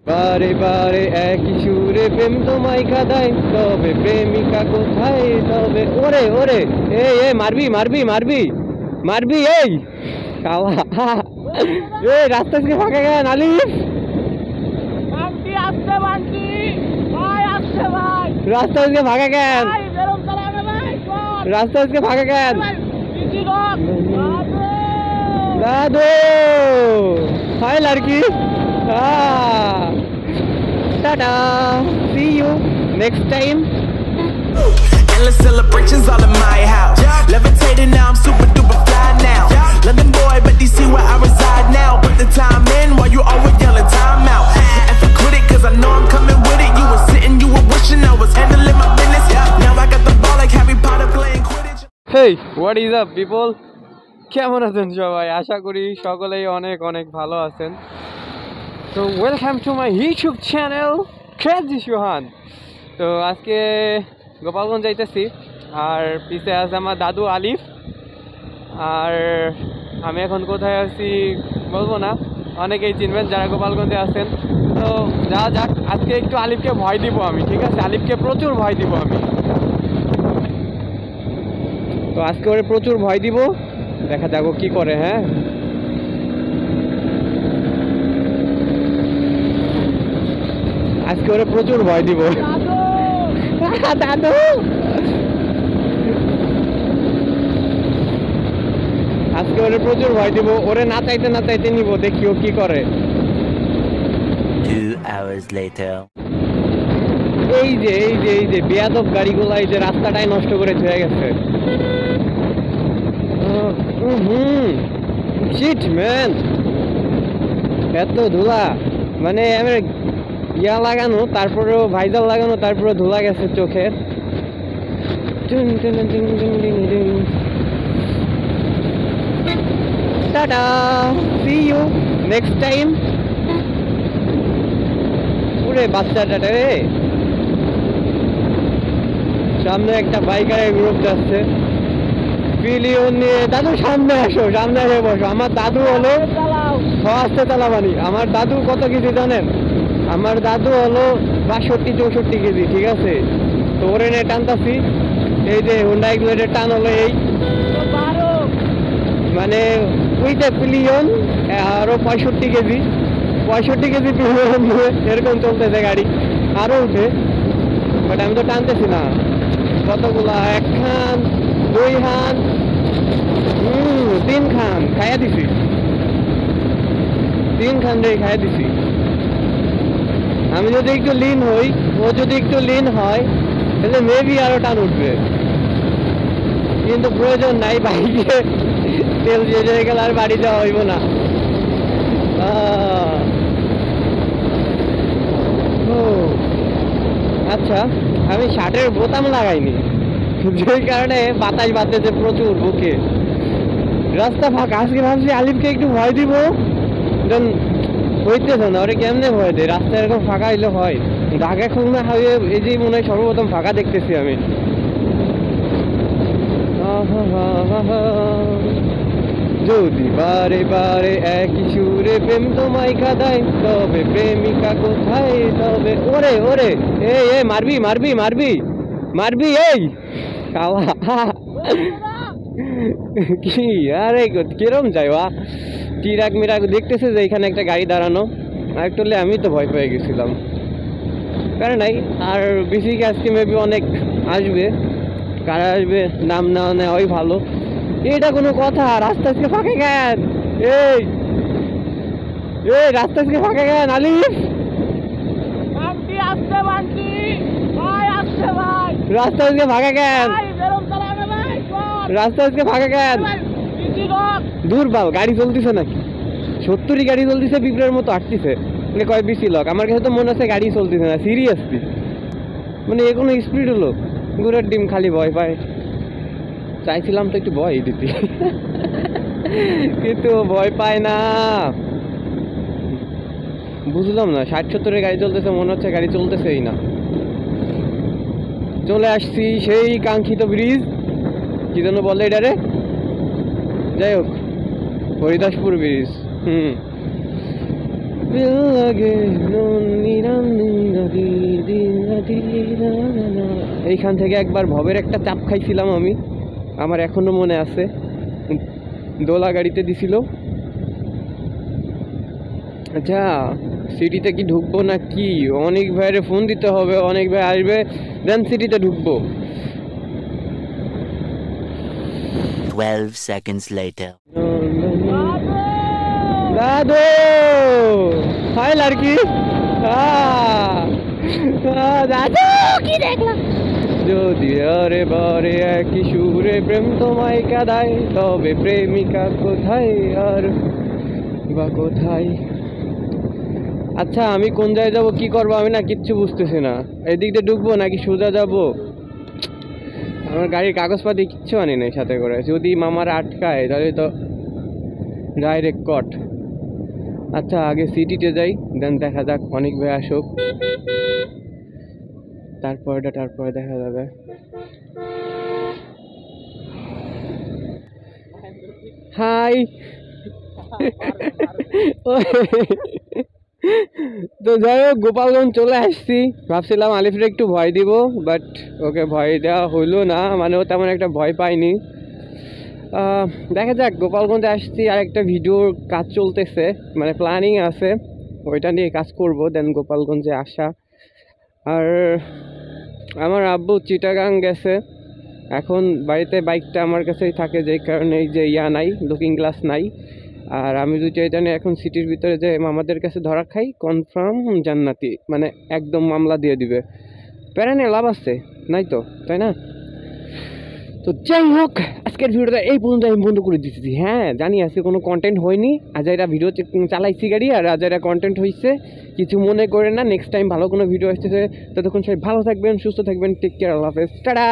বারে বারে একই সুরে প্রেম তোমায় কাঁদায়, তবে প্রেমিকা কোথায় তবে? ওরে ওরে, এই মারবি মারবি মারবি মারবি, এই কাওয়া এই রাস্তা থেকে ফাঁকা গেলেন আলিফ, রাস্তা থেকে ফাঁকা কেন? রাস্তা থেকে ফাঁকা কেন? দাদু হাই লড়কি, tata, see you next time. Endless celebrations all in my house. Levitating now, I'm super duper fly now. London boy, but DC where I reside now. Put the time in while you always yelling time out. And for quit it, cause I know I'm coming with it. You were sitting, you were wishing I was handling my business. Now I got the ball like Harry Potter playing Quidditch. Hey, what is up people? কেমন আছেন সবাই? আশা করি সকলেই অনেক অনেক ভালো আছেন। তো welcome to my YouTube channel crazy Sohan. তো আজকে গোপালগঞ্জ যাইতেছি, আর পিছে আছে আমার দাদু আলিফ, আর আমি এখন কোথায় আছি বলবো না, অনেকেই চিনবেন যারা গোপালগঞ্জে আছেন। তো যা যাক, আজকে একটু আলিফকে ভয় দিব আমি, ঠিক আছে? আলিফকে প্রচুর ভয় দিব আমি। তো আজকে ওরে প্রচুর ভয় দিব, দেখা যাক ও কি করে। হ্যাঁ, আজকে ওরে প্রচুর ভয় দিব। দাদু আজকে ওরে প্রচুর ভয় দিব, ওরে না চাইতে না চাইতে নিব, দেখি ও কি করে। 2 hours later. এই যে বেয়াদব গাড়িগুলো এই যে রাস্তাটাই নষ্ট করে হয়ে গেছে। শিট ম্যান, এত ধুলা, মানে আমি ইয়া লাগানো, তারপরেও ভাইজাল লাগানো, তারপরে ধুলা গেছে চোখে। Tata, see you next time. পুরে বাচ্চাটা রে, সামনে একটা বাইকারের গ্রুপ যাচ্ছে বিলিয়ন নিয়ে। দাদু সামনে আসো, সামনে এসে বসো। আমার দাদু হলো আস্তে চালাবানি। আমার দাদু কত কেজি জানেন? আমার দাদু হলো 62-64 কেজি, ঠিক আছে? তো ওরে নিয়ে টানতাছি, এই যে হুন্ডাই গ্লেডের টান হলো এই, মানে ওইটা পিলিয়ন আরো 65 কেজি, 65 কেজি পিলিয়ন এরকম চলতেছে গাড়ি, আরো উঠে। বাট আমি তো টানতেছি না। কতগুলা? 1 খান, 2 খান, 3 খান খাইয়া দিছি, 3 খান রে খাইয়া দিছি। আমি যদি একটু লিন হই, ও যদি একটু লিন হয়, তাহলে মেবি আরো টান উঠবে, কিন্তু প্রয়োজন নাই। বাইকে তেল শেষ হয়ে গেলে আর বাড়ি যাওয়া হইব না। আচ্ছা, আমি শার্টের বোতাম লাগাইনি, যেই কারণে বাতাস বাজতেছে প্রচুর বুকে। রাস্তা ফাঁকা। আজকে ভাবছি আলিফকে একটু ভয় দিব, দেন হইতেছে না। ওরে কেমনে ভয় দেয়? রাস্তা এরকম ফাঁকা হইলে হয়? ঢাকা খুলনা হাইওয়ে এই যে মনে হয় সর্বপ্রথম ফাঁকা দেখতেছি আমি। যদি বারে বারে একই সুরে প্রেম তোমায় কাঁদায়, তবে প্রেমিকা কোথায় তবে? ওরে ওরে, এই মারবি মারবি মারবি মারবি, এই কাওয়া কি? আরে কিরম যাইবা? টিরাক মিরাক দেখতেছে যে এখানে একটা গাড়ি দাঁড়ানো, আর একটু আমি তো ভয় পেয়ে গেছিলাম। কারণ নাই আর বেশি আজকে মেবি অনেক আসবে, কারা আসবে নাম না নেওয়াই ভালো। এটা কোনো কথা? রাস্তা আজকে ফাঁকা কেন? এই রাস্তা আজকে ফাঁকা কেন আলিফ? রাস্তা আজকে ফাঁকা কেন? রাস্তা আজকে ফাঁকা কেন? দুর্বল গাড়ি চলতেছে নাকি? 70 গাড়ি চলতেছে, পিঁপড়ের মতো আটতেছে, মানে কয় বেশি লোক। আমার কাছে তো মনে হচ্ছে গাড়ি চলতেছে না, সিরিয়াসলি। মানে এ কোনো স্পিড হলো? গুড়ের ডিম খালি ভয় পায়। চাইছিলাম তো একটু ভয় দিতে, কিন্তু ভয় পায় না। বুঝলাম না, 60-70 গাড়ি চলতেছে, মনে হচ্ছে গাড়ি চলতেছেই না। চলে আসছি সেই কাঙ্ক্ষিত ব্রিজ, কি যেন বলে এটারে, যাই হোক হরিদাসপুর ব্রিজ। feel again. এইখান থেকে একবার ভবের একটা চাপ খাইছিলাম আমি, আমার এখনো মনে আছে। দোলা গাড়িতে দিছিল। আচ্ছা সিটিতে কি ঢুকবো না কি? অনেক ভাইয়ের ফোন দিতে হবে, অনেক ভাই আসবে, দেন সিটিতে ঢুকবো। 12 seconds later. দাদু হাই লাড়কি, দাদু কি দেখলাম? যদি আরে বারে একই সুরে প্রেম তোমায় কাঁদায়, তবে প্রেমিকা কোথায় আর বা কোথায়? আচ্ছা আমি কোন জায়গায় যাবো, কি করবো আমি না কিচ্ছু বুঝতেছি না। এদিক দিয়ে ঢুকবো নাকি সোজা যাবো? আমার গাড়ির কাগজপাতি কিচ্ছু আনি নাই সাথে করে, যদি মামার আটকায় তাহলে তো ডাইরেক্ট কট। আচ্ছা আগে সিটিতে যাই, দেন দেখা যাক, অনেক ভাই আসুক, তারপরে দেখা যাবে। হাই তো যাই হোক গোপালগঞ্জ চলে আসছি। ভাবছিলাম আলিফরে একটু ভয় দিব, বাট ওকে ভয় দেওয়া হইলো না, মানে ও তেমন একটা ভয় পাইনি। দেখা যাক, গোপালগঞ্জে আসছি, আর একটা ভিডিওর কাজ চলতেছে, মানে প্ল্যানিং আছে, ওইটা নিয়ে কাজ করব, দেন গোপালগঞ্জে আসা। আর আমার আব্বু চিটাগাং গেছে, এখন বাড়িতে বাইকটা আমার কাছেই থাকে, যেই কারণে এই যে নাই, লুকিং গ্লাস নাই। আর আমি যদি এটা নিয়ে এখন সিটির ভিতরে যে মামাদের কাছে ধরা খাই, কনফার্ম জান্নাতি, মানে একদম মামলা দিয়ে দিবে। প্যারা নিয়ে লাভ আছে নাই তো, তাই না? তো যাই হোক, আজকের ভিডিওটা এই পর্যন্ত আমি বন্ধ করে দিচ্ছি। হ্যাঁ জানি আজকে কোনো কন্টেন্ট হয়নি, আজাইরা ভিডিও চালাইছি গাড়ি, আর আজাইরা কন্টেন্ট হয়েছে, কিছু মনে করে না। নেক্সট টাইম ভালো কোনো ভিডিও আসতেছে, ততক্ষণ সবাই ভালো থাকবেন, সুস্থ থাকবেন, টেক কেয়ার, আল্লাহ হাফেজ, টাটা।